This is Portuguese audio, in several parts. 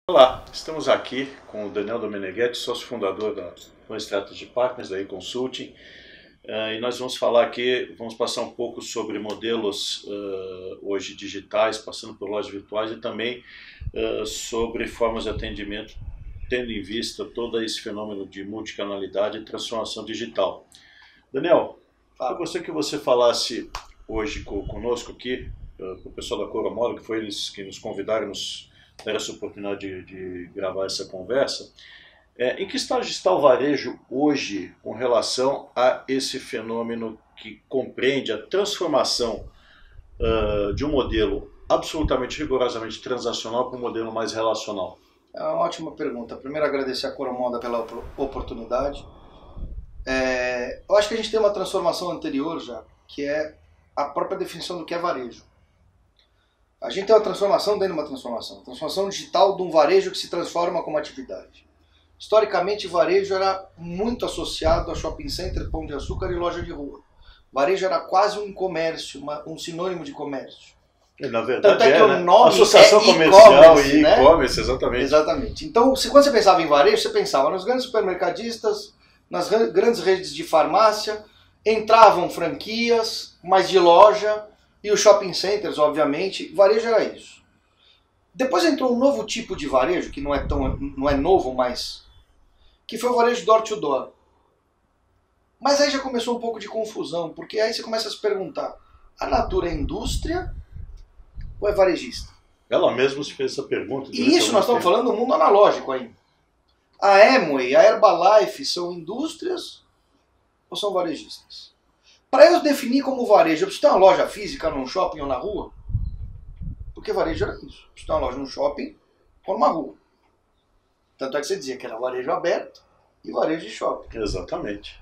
Olá, estamos aqui com o Daniel Domeneghetti, sócio fundador da One Strategy Partners, da e-Consulting, e nós vamos falar aqui, vamos passar um pouco sobre modelos hoje digitais, passando por lojas virtuais, e também sobre formas de atendimento, tendo em vista todo esse fenômeno de multicanalidade e transformação digital. Daniel, eu gostaria que você falasse hoje conosco aqui, com o pessoal da Coromoda, que foi eles que nos convidaram, nos deram essa oportunidade de gravar essa conversa. Em que estágio está o varejo hoje com relação a esse fenômeno que compreende a transformação de um modelo absolutamente rigorosamente transacional para um modelo mais relacional? É uma ótima pergunta. Primeiro, agradecer a Coromoda pela oportunidade. Eu acho que a gente tem uma transformação anterior já, que é a própria definição do que é varejo. A gente tem uma transformação dentro de uma transformação digital de um varejo que se transforma como atividade. Historicamente, varejo era muito associado a shopping center, pão de açúcar e loja de rua. Varejo era quase um comércio, um sinônimo de comércio. Na verdade, tanto é que o nome associação comercial e e-commerce, né? Exatamente. Exatamente. Então, quando você pensava em varejo, você pensava nos grandes supermercadistas, nas grandes redes de farmácia, entravam franquias, mas de loja, e os shopping centers, obviamente. Varejo era isso. Depois entrou um novo tipo de varejo, que não é novo, mas que foi o varejo door to door. Mas aí já começou um pouco de confusão, porque aí você começa a se perguntar, a Natura é indústria ou é varejista? Ela mesma se fez essa pergunta. E isso nós estamos falando do mundo analógico ainda. A Amway, a Herbalife são indústrias ou são varejistas? Para eu definir como varejo, eu preciso ter uma loja física num shopping ou na rua? Porque varejo era isso. Eu preciso ter uma loja num shopping ou numa rua. Tanto é que você dizia que era varejo aberto e varejo de shopping. Exatamente.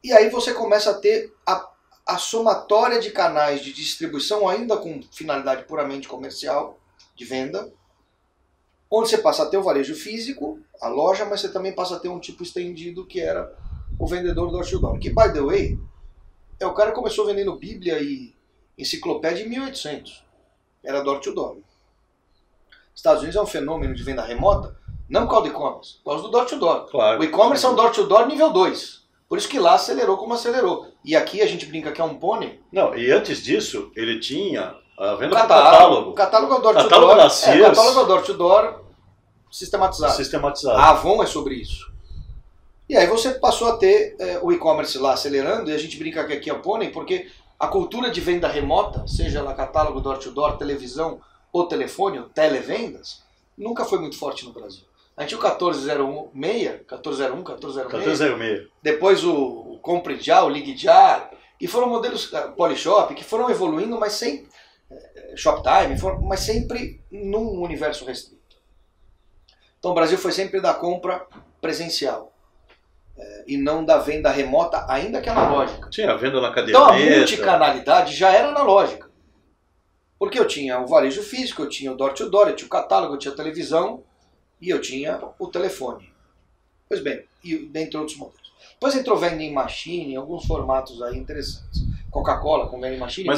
E aí você começa a ter a somatória de canais de distribuição, ainda com finalidade puramente comercial, de venda, onde você passa a ter o varejo físico, a loja, mas você também passa a ter um tipo estendido que era o vendedor do door-to-door. Que, by the way, o cara começou vendendo Bíblia e enciclopédia em 1800. Era door-to-door. Estados Unidos é um fenômeno de venda remota, não por causa do e-commerce, por causa do door-to-door. Claro. O e-commerce é um door-to-door nível 2. Por isso que lá acelerou como acelerou. E aqui a gente brinca que é um pônei. Não, e antes disso, ele tinha a venda do catálogo. O catálogo é o door-to-door. Catálogo da Sears. O catálogo é o door-to-door sistematizado. A Avon é sobre isso. E aí você passou a ter o e-commerce lá acelerando, e a gente brinca que aqui é o pônei, porque a cultura de venda remota, seja lá catálogo, door-to-door, televisão ou telefone, ou televendas, nunca foi muito forte no Brasil. A gente tinha o 1401, 1401, 1406. Depois o Compre Já, o Ligue Já, e foram modelos Polishop que foram evoluindo, mas sempre Shoptime, mas sempre num universo restrito. Então o Brasil foi sempre da compra presencial e não da venda remota, ainda que analógica. Sim, a venda na caderneta. Então a multicanalidade já era analógica. Porque eu tinha o varejo físico, eu tinha o door-to-door, eu tinha o catálogo, eu tinha a televisão, e eu tinha o telefone. Pois bem, e dentre outros modelos. Depois entrou vending machine, alguns formatos aí interessantes. Coca-Cola com vending machine,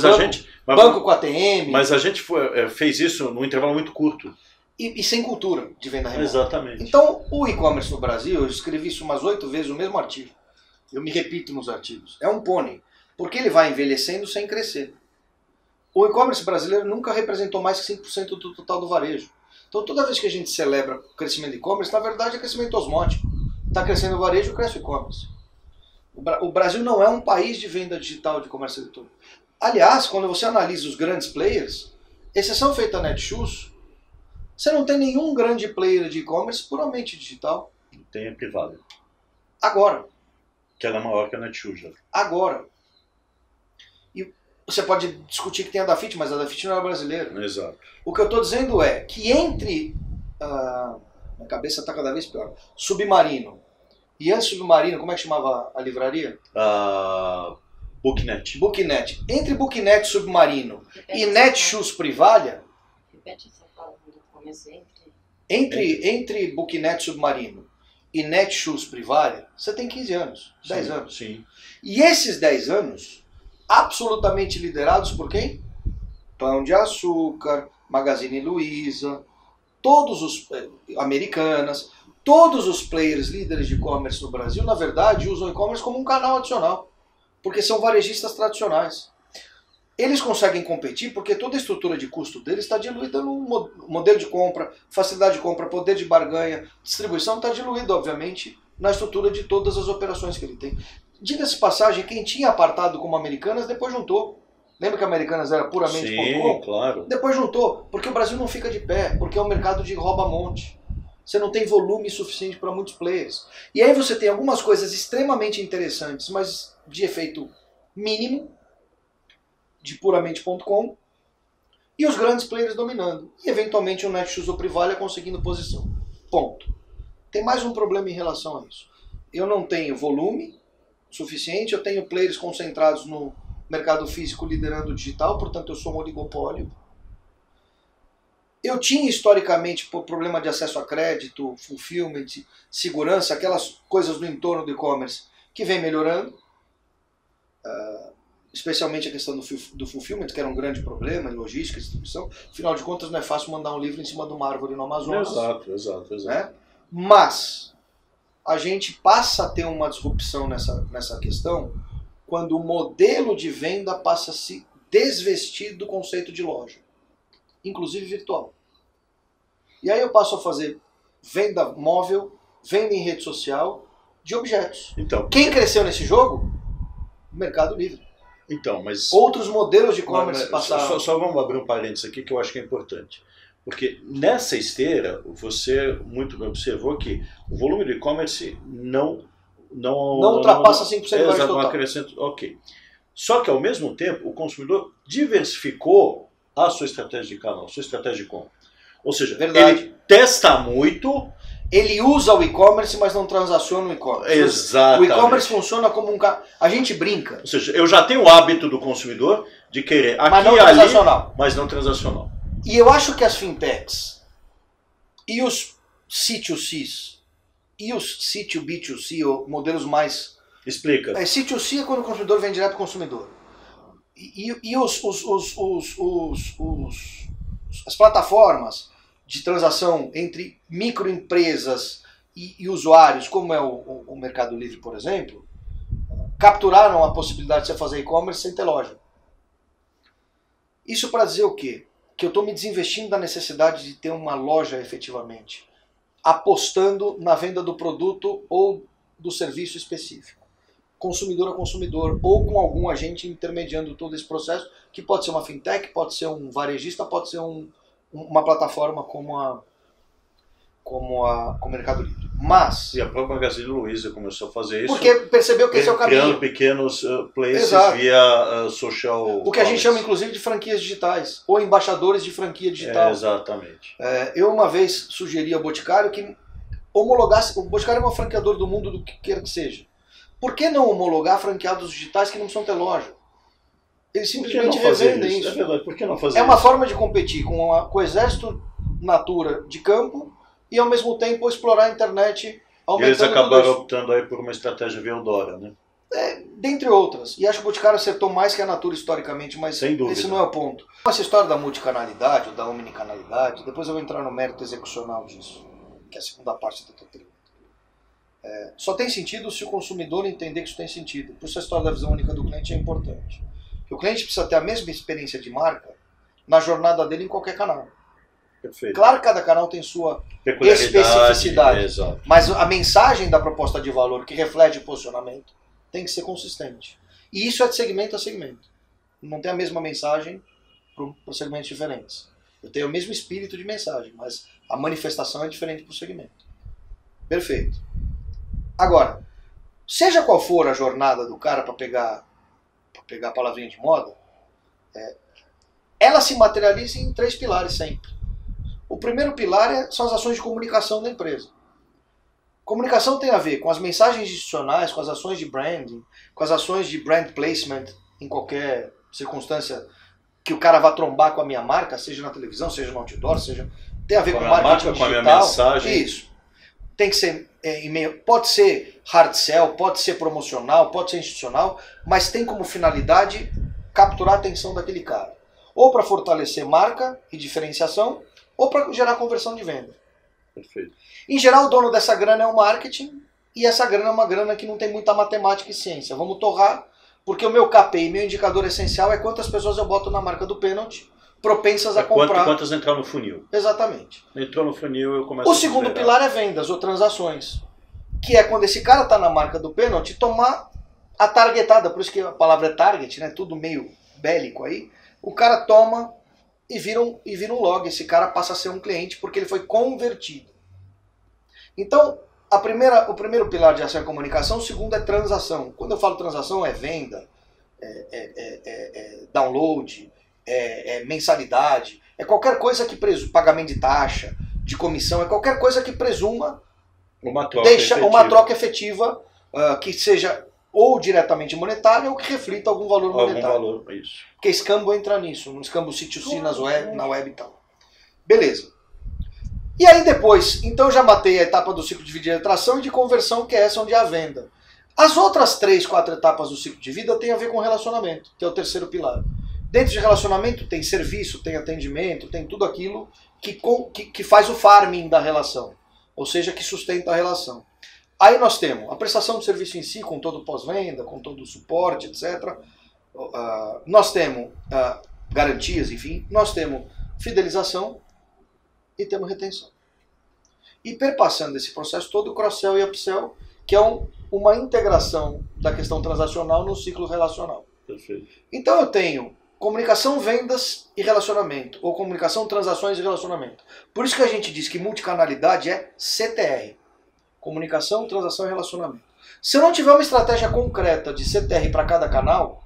banco com ATM. Mas a gente fez isso num intervalo muito curto. E sem cultura de venda remota. Exatamente. Então, o e-commerce no Brasil, eu escrevi isso umas 8 vezes no mesmo artigo. Eu me repito nos artigos. É um pônei, porque ele vai envelhecendo sem crescer. O e-commerce brasileiro nunca representou mais que 5% do total do varejo. Então toda vez que a gente celebra o crescimento do e-commerce, na verdade é crescimento osmótico. Está crescendo o varejo, cresce o e-commerce. O Brasil não é um país de venda digital de comércio eletrônico. Aliás, quando você analisa os grandes players, exceção feita a Netshoes, você não tem nenhum grande player de e-commerce puramente digital. Tem a privada. Agora. Que ela é maior que a Netshoes já. Agora. E você pode discutir que tem a Dafit, mas a Dafit não é brasileira. Exato. O que eu estou dizendo é que entre... minha cabeça está cada vez pior. Submarino. E antes Submarino, como é que chamava a livraria? Booknet. Booknet. Entre Booknet Submarino e Netshoes Privalha... Repete essa palavra do começo. Entre Booknet Submarino e Netshoes Privalha, você tem 15 anos. 10 anos. Sim. E esses 10 anos, absolutamente liderados por quem? Pão de Açúcar, Magazine Luiza, todos os Americanas, todos os players líderes de e-commerce no Brasil, na verdade, usam o e-commerce como um canal adicional, porque são varejistas tradicionais. Eles conseguem competir porque toda a estrutura de custo deles está diluída no modelo de compra, facilidade de compra, poder de barganha, distribuição está diluída, obviamente, na estrutura de todas as operações que ele tem. Diga-se passagem, quem tinha apartado como Americanas, depois juntou. Lembra que Americanas era puramente Sim, claro. Depois juntou, porque o Brasil não fica de pé, porque é um mercado de rouba-monte. Você não tem volume suficiente para muitos players. E aí você tem algumas coisas extremamente interessantes, mas de efeito mínimo, de puramente.com, e os grandes players dominando. E eventualmente o Netshoes ou Privalia conseguindo posição. Ponto. Tem mais um problema em relação a isso. Eu não tenho volume suficiente, eu tenho players concentrados no mercado físico liderando o digital, portanto eu sou um oligopólio. Eu tinha historicamente por problema de acesso a crédito, fulfillment, segurança, aquelas coisas do entorno do e-commerce que vem melhorando. Especialmente a questão do fulfillment, que era um grande problema em logística e distribuição. Afinal de contas, não é fácil mandar um livro em cima de uma árvore no Amazonas. Exato. Né? Mas a gente passa a ter uma disrupção nessa questão quando o modelo de venda passa a se desvestir do conceito de loja, inclusive virtual. E aí eu passo a fazer venda móvel, venda em rede social de objetos. Então, quem cresceu nesse jogo? O Mercado Livre. Então, mas outros modelos de e-commerce passaram. Só vamos abrir um parênteses aqui que eu acho que é importante. Porque nessa esteira, você muito bem observou que o volume do e-commerce não ultrapassa 5% do varejo total. Acrescento, ok. Só que ao mesmo tempo, o consumidor diversificou a sua estratégia de canal, a sua estratégia de compra. Ou seja, ele testa muito. Ele usa o e-commerce, mas não transaciona o e-commerce. Exatamente. O e-commerce funciona como um... A gente brinca. Ou seja, eu já tenho o hábito do consumidor de querer aqui mas não e ali, transacional. Mas não transacional. E eu acho que as fintechs e os C2Cs e os C2B2C, ou modelos mais... Explica. C2C é quando o consumidor vem direto ao consumidor. E as plataformas de transação entre microempresas e usuários, como é o Mercado Livre, por exemplo, capturaram a possibilidade de você fazer e-commerce sem ter loja. Isso para dizer o quê? Que eu estou me desinvestindo da necessidade de ter uma loja efetivamente, apostando na venda do produto ou do serviço específico, consumidor a consumidor, ou com algum agente intermediando todo esse processo, que pode ser uma fintech, pode ser um varejista, pode ser uma plataforma como o Mercado Livre. Mas... E a própria Magazine Luiza começou a fazer isso. Porque percebeu que esse é o caminho. Criando pequenos places via social... O que a gente chama, inclusive, de franquias digitais. Ou embaixadores de franquia digital. Exatamente. Eu uma vez sugeri ao Boticário que homologasse... O Boticário é um franqueador do mundo do que quer que seja. Por que não homologar franqueados digitais que não precisam ter loja? Eles simplesmente revendem isso. É verdade, por que não fazer isso? É uma isso? forma de competir com o exército Natura de campo e ao mesmo tempo explorar a internet, aumentando. Eles acabaram optando aí por uma estratégia via Eudora, né? Dentre outras. E acho que o Boticário acertou mais que a Natura historicamente, mas sem dúvida. Esse não é o ponto. Essa história da multicanalidade ou da omnicanalidade, depois eu vou entrar no mérito execucional disso, que é a segunda parte da tua pergunta. Só tem sentido se o consumidor entender que isso tem sentido. Por isso a história da visão única do cliente é importante. Porque o cliente precisa ter a mesma experiência de marca na jornada dele em qualquer canal. Perfeito. Claro que cada canal tem sua especificidade, exato. Mas a mensagem da proposta de valor que reflete o posicionamento tem que ser consistente. E isso é de segmento a segmento. Não tem a mesma mensagem para segmentos diferentes. Eu tenho o mesmo espírito de mensagem, mas a manifestação é diferente para o segmento. Perfeito. Agora, seja qual for a jornada do cara para pegar a palavrinha de moda, ela se materializa em 3 pilares sempre. O primeiro pilar são as ações de comunicação da empresa. Comunicação tem a ver com as mensagens institucionais, com as ações de branding, com as ações de brand placement em qualquer circunstância que o cara vá trombar com a minha marca, seja na televisão, seja no outdoor, tem a ver com marketing digital. Com a minha mensagem. Isso. Tem que ser e-mail, pode ser hard sell, pode ser promocional, pode ser institucional, mas tem como finalidade capturar a atenção daquele cara. Ou para fortalecer marca e diferenciação, ou para gerar conversão de venda. Perfeito. Em geral, o dono dessa grana é o marketing, e essa grana é uma grana que não tem muita matemática e ciência. Vamos torrar, porque o meu KPI, meu indicador essencial é quantas pessoas eu boto na marca do pênalti, propensas a comprar. Quantas entrar no funil. Exatamente. Entrou no funil, eu começo O segundo pilar é vendas ou transações, que é quando esse cara está na marca do pênalti, tomar a targetada, por isso que a palavra é target, né? Tudo meio bélico aí. O cara toma e vira um log. Esse cara passa a ser um cliente porque ele foi convertido. Então, o primeiro pilar de ação é comunicação, o segundo é transação. Quando eu falo transação, é venda, download, mensalidade, é qualquer coisa que pagamento de taxa, de comissão, é qualquer coisa que presuma uma troca efetiva que seja ou diretamente monetária ou que reflita algum valor monetário. Algum valor, isso. Porque escambo entra nisso, no escambo C2C na web e tal. Beleza. E aí depois, então eu já matei a etapa do ciclo de vida de atração e de conversão, que é essa onde é a venda. As outras 3, 4 etapas do ciclo de vida têm a ver com relacionamento, que é o terceiro pilar. Dentro de relacionamento tem serviço, tem atendimento, tem tudo aquilo que faz o farming da relação, ou seja, que sustenta a relação. Aí nós temos a prestação do serviço em si, com todo o pós-venda, com todo o suporte, etc. Nós temos garantias, enfim. Nós temos fidelização e temos retenção. E perpassando esse processo todo, o cross-sell e upsell, que é uma integração da questão transacional no ciclo relacional. Perfeito. Então eu tenho comunicação, vendas e relacionamento, ou comunicação, transações e relacionamento. Por isso que a gente diz que multicanalidade é CTR. Comunicação, transação e relacionamento. Se eu não tiver uma estratégia concreta de CTR para cada canal,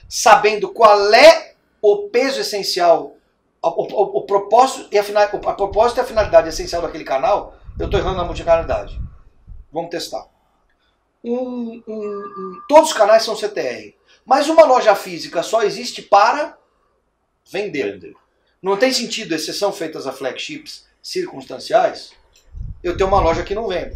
sabendo qual é o peso essencial, o propósito e a finalidade essencial daquele canal, eu estou errando na multicanalidade. Vamos testar. Todos os canais são CTR. Mas uma loja física só existe para vender. Não tem sentido, exceção feitas a flagships circunstanciais, eu tenho uma loja que não vende.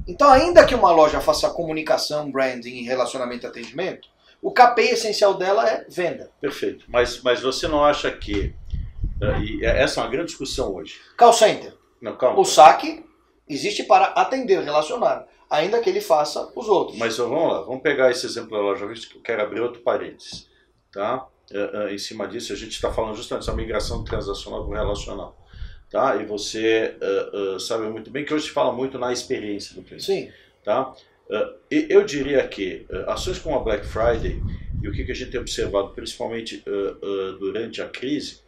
Então, ainda que uma loja faça comunicação, branding, relacionamento e atendimento, o KPI essencial dela é venda. Perfeito. Mas você não acha que... E essa é uma grande discussão hoje. Call center. Não, calma. O saque existe para atender, relacionar, ainda que ele faça os outros. Mas vamos lá, vamos pegar esse exemplo da loja vista, que eu quero abrir outro parênteses. Tá? Em cima disso, a gente está falando justamente dessa migração transacional para o relacional. Tá? E você sabe muito bem que hoje se fala muito na experiência do cliente. Sim. Tá? Eu diria que ações como a Black Friday e o que a gente tem observado, principalmente durante a crise,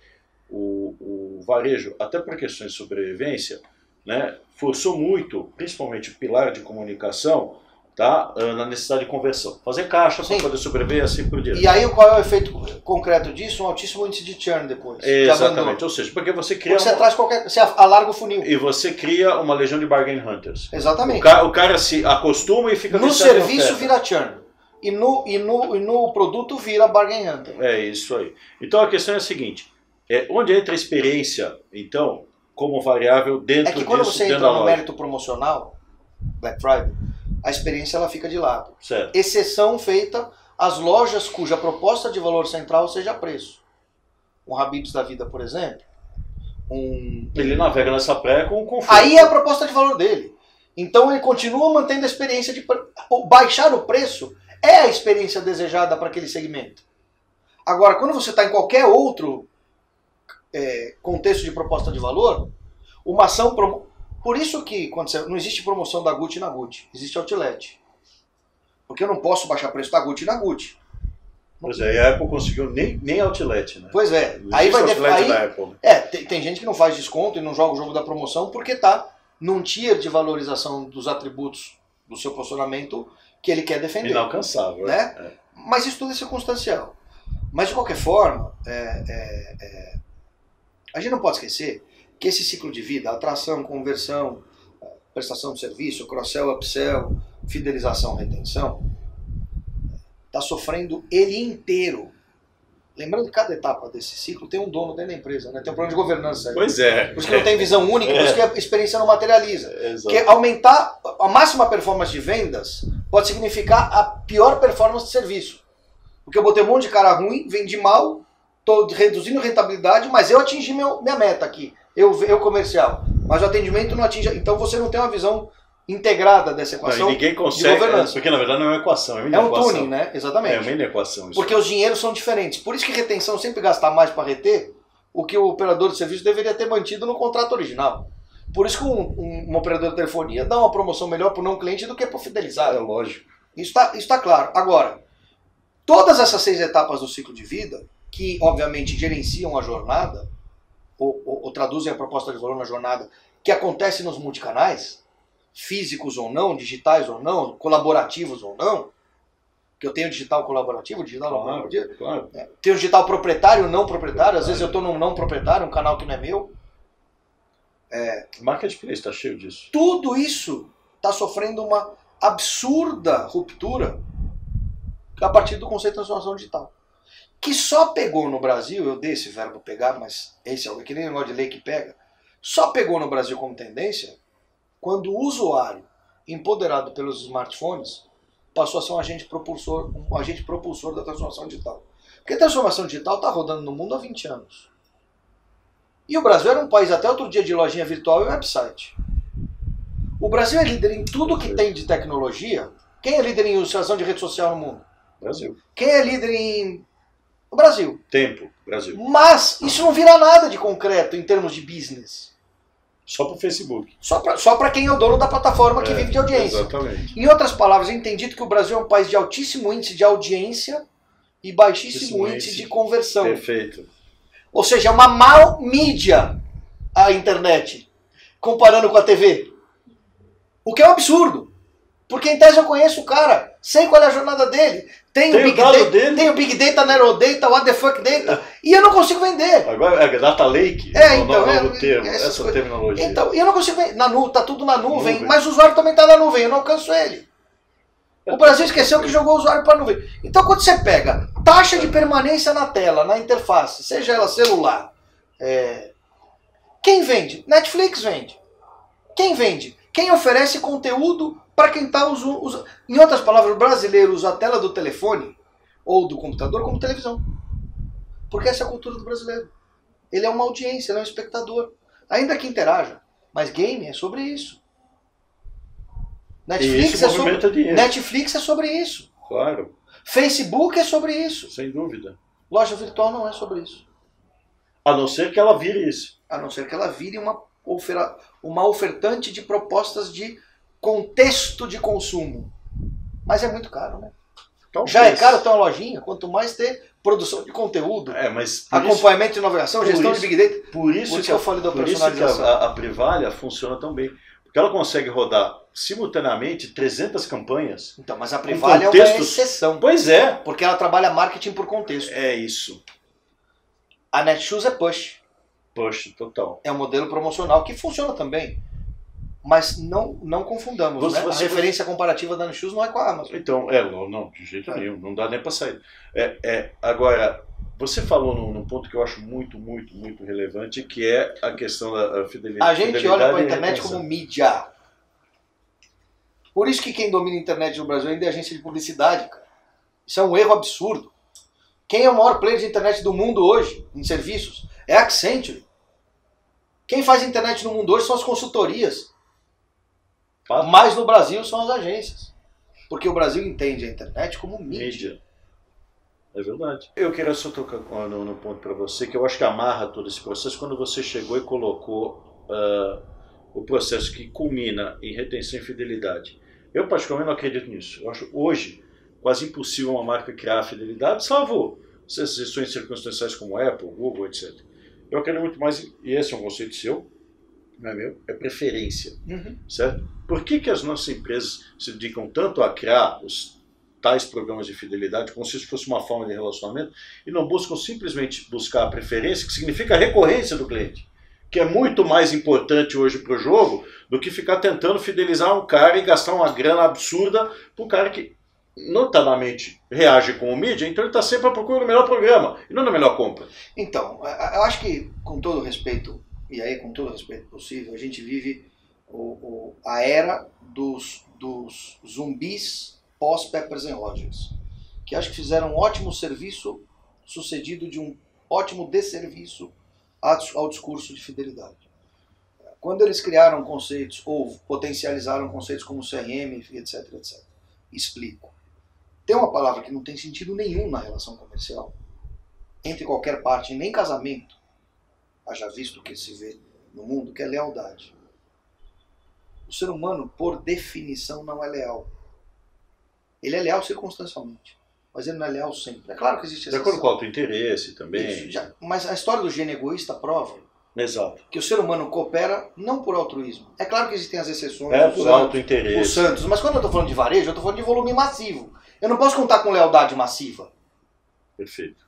o varejo, até por questões de sobrevivência, né, forçou muito, principalmente o pilar de comunicação, tá, na necessidade de conversão. Fazer caixa para poder sobreviver, assim por diante. E aí qual é o efeito concreto disso? Um altíssimo índice de churn depois. Exatamente, ou seja, porque você cria... Você traz você alarga o funil. E você cria uma legião de bargain hunters. Exatamente. O cara se acostuma e fica... No serviço vira churn. E no produto vira bargain hunter. É isso aí. Então a questão é a seguinte, onde entra a experiência, então, como variável dentro disso? É que quando você entra no mérito promocional, Black Friday, a experiência ela fica de lado. Certo. Exceção feita às lojas cuja proposta de valor central seja preço. Um Habib's da vida, por exemplo. Ele navega nessa praia com conforto. Aí é a proposta de valor dele. Então ele continua mantendo a experiência de... Baixar o preço é a experiência desejada para aquele segmento. Agora, quando você está em qualquer outro contexto de proposta de valor, uma ação... Por isso que não existe promoção da Gucci na Gucci, existe outlet. Porque eu não posso baixar preço da Gucci na Gucci. Pois é, e a Apple conseguiu nem outlet, né? Pois é. Aí vai da Apple. Tem gente que não faz desconto e não joga o jogo da promoção porque está num tier de valorização dos atributos do seu posicionamento que ele quer defender. Inalcançável, né? Mas isso tudo é circunstancial. Mas de qualquer forma, a gente não pode esquecer que esse ciclo de vida, atração, conversão, prestação de serviço, cross-sell, upsell, fidelização, retenção, está sofrendo ele inteiro. Lembrando que cada etapa desse ciclo tem um dono dentro da empresa, né? Tem um plano de governança. Pois é. Por isso que não tem visão única, por isso que a experiência não materializa. Exato. Porque aumentar a máxima performance de vendas pode significar a pior performance de serviço. Porque eu botei um monte de cara ruim, vendi mal, estou reduzindo rentabilidade, mas eu atingi minha meta aqui. eu comercial, mas o atendimento não atinge. Então você não tem uma visão integrada dessa equação. Não, e ninguém consegue, de governança. porque na verdade não é uma equação, é uma É um tuning, né? Exatamente. É uma inequação. Porque os dinheiros são diferentes. Por isso que retenção sempre gastar mais para reter o que o operador de serviço deveria ter mantido no contrato original. Por isso que um operador de telefonia dá uma promoção melhor para o não cliente do que para o fidelizado. É lógico. Isso tá claro. Agora, todas essas 6 etapas do ciclo de vida, que obviamente gerenciam a jornada, ou traduzem a proposta de valor na jornada, que acontece nos multicanais, físicos ou não, digitais ou não, colaborativos ou não, que eu tenho digital colaborativo, digital colaborativo, claro. Tenho digital proprietário, não proprietário, às vezes eu estou num não proprietário, um canal que não é meu. Marketplace está cheio disso. Tudo isso está sofrendo uma absurda ruptura a partir do conceito de transformação digital. Que só pegou no Brasil, eu dei esse verbo pegar, mas esse é que nem negócio de lei que pega, só pegou no Brasil como tendência quando o usuário, empoderado pelos smartphones, passou a ser um agente propulsor da transformação digital. Porque a transformação digital está rodando no mundo há 20 anos. E o Brasil era um país até outro dia de lojinha virtual e website. O Brasil é líder em tudo que tem de tecnologia. Quem é líder em ilustração de rede social no mundo? Brasil. Quem é líder em... O Brasil. Tempo, Brasil. Mas isso não vira nada de concreto em termos de business. Só para o Facebook. Só para quem é o dono da plataforma que vive de audiência. Exatamente. Em outras palavras, eu entendi que o Brasil é um país de altíssimo índice de audiência e baixíssimo índice de conversão. Perfeito. Ou seja, é uma mal mídia a internet, comparando com a TV. O que é um absurdo. Porque em tese eu conheço o cara, sei qual é a jornada dele. Tem o Big Data, Narrow Data, What the Fuck Data, e eu não consigo vender. Agora é Data Lake, novo termo, essa terminologia. Então, eu não consigo vender. Tá tudo na nuvem, mas o usuário também está na nuvem, eu não alcanço ele. O Brasil esqueceu que jogou o usuário para a nuvem. Então, quando você pega taxa de permanência na tela, na interface, seja ela celular, quem vende? Netflix vende. Quem vende? Quem oferece conteúdo para quem está usando. Em outras palavras, o brasileiro usa a tela do telefone ou do computador como televisão. Porque essa é a cultura do brasileiro. Ele é uma audiência, ele é um espectador. Ainda que interaja. Mas game é sobre isso. Netflix é sobre isso. Claro. Facebook é sobre isso. Sem dúvida. Loja virtual não é sobre isso. A não ser que ela vire isso. A não ser que ela vire uma ofertante de propostas de contexto de consumo. Mas é muito caro, né? Talvez. Já é caro ter uma lojinha, quanto mais ter produção de conteúdo, mas acompanhamento de navegação, gestão de Big Data. Por isso que eu falei da personalização. A Privalha funciona tão bem. Porque ela consegue rodar simultaneamente 300 campanhas. Então, mas a Privalha é uma exceção. Pois é. Porque ela trabalha marketing por contexto. É isso. A Netshoes é push. Push, total. É um modelo promocional que funciona também. Mas não confundamos, né? A referência comparativa da Netshoes não é com a Amazon. Então, não, de jeito nenhum. Não dá nem para sair. Agora, você falou num ponto que eu acho muito, muito, muito relevante, que é a questão da fidelidade. A gente olha para a internet como mídia. Por isso que quem domina a internet no Brasil ainda é agência de publicidade, cara. Isso é um erro absurdo. Quem é o maior player de internet do mundo hoje, em serviços? É a Accenture. Quem faz internet no mundo hoje são as consultorias. Mas no Brasil são as agências. Porque o Brasil entende a internet como mídia. É verdade. Eu queria só tocar no ponto para você, que eu acho que amarra todo esse processo, quando você chegou e colocou o processo que culmina em retenção e fidelidade. Eu particularmente não acredito nisso. Eu acho hoje quase impossível uma marca criar a fidelidade, salvo exceções circunstanciais como Apple, Google, etc. Eu acredito muito mais, e esse é um conceito seu, não é meu, é preferência. Certo? Por que as nossas empresas se dedicam tanto a criar os tais programas de fidelidade, como se isso fosse uma forma de relacionamento, e não buscam simplesmente buscar a preferência, que significa a recorrência do cliente, que é muito mais importante hoje para o jogo do que ficar tentando fidelizar um cara e gastar uma grana absurda para um cara que notadamente reage com o mídia, então ele está sempre à procura do melhor programa e não da melhor compra. Então, eu acho que, com todo respeito, e aí com todo o respeito possível, a gente vive a era dos zumbis pós-Peppers & Rogers, que acho que fizeram um ótimo serviço sucedido de um ótimo desserviço ao discurso de fidelidade. Quando eles criaram conceitos ou potencializaram conceitos como CRM, etc, etc. Explico. Tem uma palavra que não tem sentido nenhum na relação comercial, entre qualquer parte, nem casamento, haja visto que se vê no mundo, que é lealdade. O ser humano, por definição, não é leal. Ele é leal circunstancialmente, mas ele não é leal sempre. É claro que existe essa... De acordo com o autointeresse também. Isso, mas a história do gênio egoísta prova Exato. que o ser humano coopera não por altruísmo. É claro que existem as exceções. Por autointeresse. Os santos. Mas quando eu estou falando de varejo, eu estou falando de volume massivo. Eu não posso contar com lealdade massiva. Perfeito.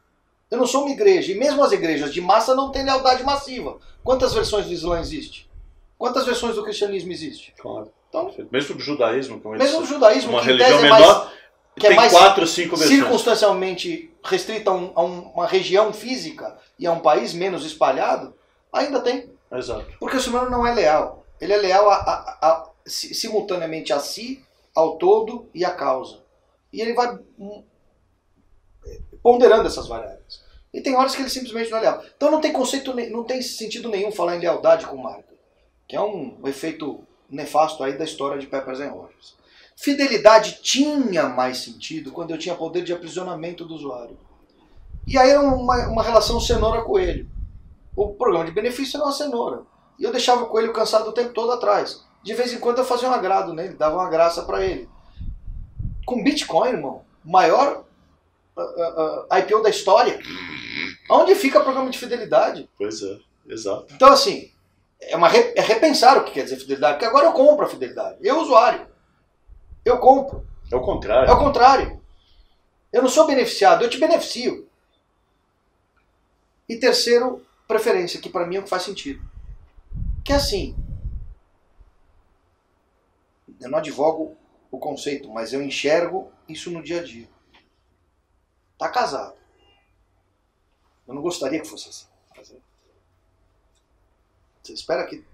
Eu não sou uma igreja. E mesmo as igrejas de massa não têm lealdade massiva. Quantas versões do Islã existe? Quantas versões do cristianismo existe? Claro. Então, mesmo do judaísmo. Mesmo do judaísmo, uma que religião é menor, que tem é mais 4 ou 5 versões. Circunstancialmente restrita a uma região física e a um país menos espalhado, ainda tem. Exato. Porque o ser humano não é leal. Ele é leal simultaneamente a si, ao todo e à causa. E ele vai ponderando essas variáveis. E tem horas que ele simplesmente não é leal. Então não tem sentido nenhum falar em lealdade com marca, que é um efeito nefasto aí da história de Peppers & Rogers. Fidelidade tinha mais sentido quando eu tinha poder de aprisionamento do usuário. E aí era uma relação cenoura-coelho. O programa de benefício era uma cenoura. E eu deixava o coelho cansado o tempo todo atrás. De vez em quando eu fazia um agrado nele, dava uma graça para ele. Com Bitcoin, irmão, maior IPO da história. Onde fica o programa de fidelidade? Pois é, exato. Então, assim, é repensar o que quer dizer fidelidade, porque agora eu compro a fidelidade. Eu, usuário. Eu compro. É o contrário. É o contrário. Eu não sou beneficiado, eu te beneficio. E terceiro, preferência, que para mim é o que faz sentido. Que é assim, eu não advogo o conceito, mas eu enxergo isso no dia a dia. Tá casado. Eu não gostaria que fosse assim. Você espera que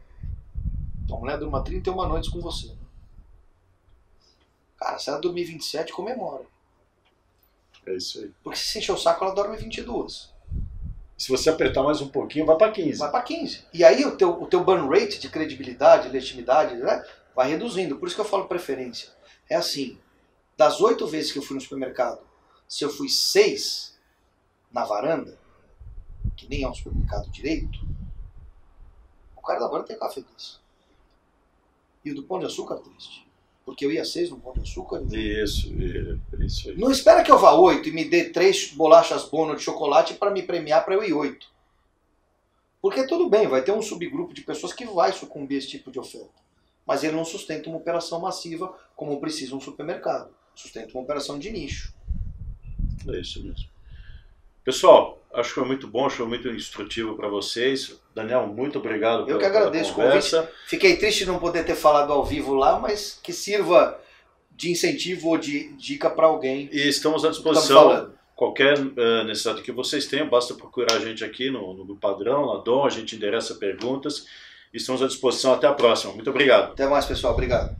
tua mulher durma 31 noites com você. Cara, se ela dormir 27, comemora. É isso aí. Porque se encher o saco, ela dorme 22. Se você apertar mais um pouquinho, vai para 15. Vai para 15. E aí o teu burn rate de credibilidade, legitimidade, né, vai reduzindo. Por isso que eu falo preferência. É assim, das 8 vezes que eu fui no supermercado, se eu fui 6 na varanda, que nem é um supermercado direito, o cara da varanda tem café feliz. E o do Pão de Açúcar triste. Porque eu ia 6 no Pão de Açúcar. Isso aí. Não espera que eu vá 8 e me dê 3 bolachas Bono de chocolate para me premiar para eu ir 8. Porque tudo bem, vai ter um subgrupo de pessoas que vai sucumbir a esse tipo de oferta. Mas ele não sustenta uma operação massiva como precisa um supermercado. Sustenta uma operação de nicho. É isso mesmo. Pessoal, acho que foi muito bom, acho que foi muito instrutivo para vocês. Daniel, muito obrigado pela conversa. Eu que agradeço o convite. Fiquei triste de não poder ter falado ao vivo lá, mas que sirva de incentivo ou de dica para alguém. E estamos à disposição. Qualquer necessidade que vocês tenham, basta procurar a gente aqui no Padrão, na Dom, a gente endereça perguntas. Estamos à disposição. Até a próxima. Muito obrigado. Até mais, pessoal. Obrigado.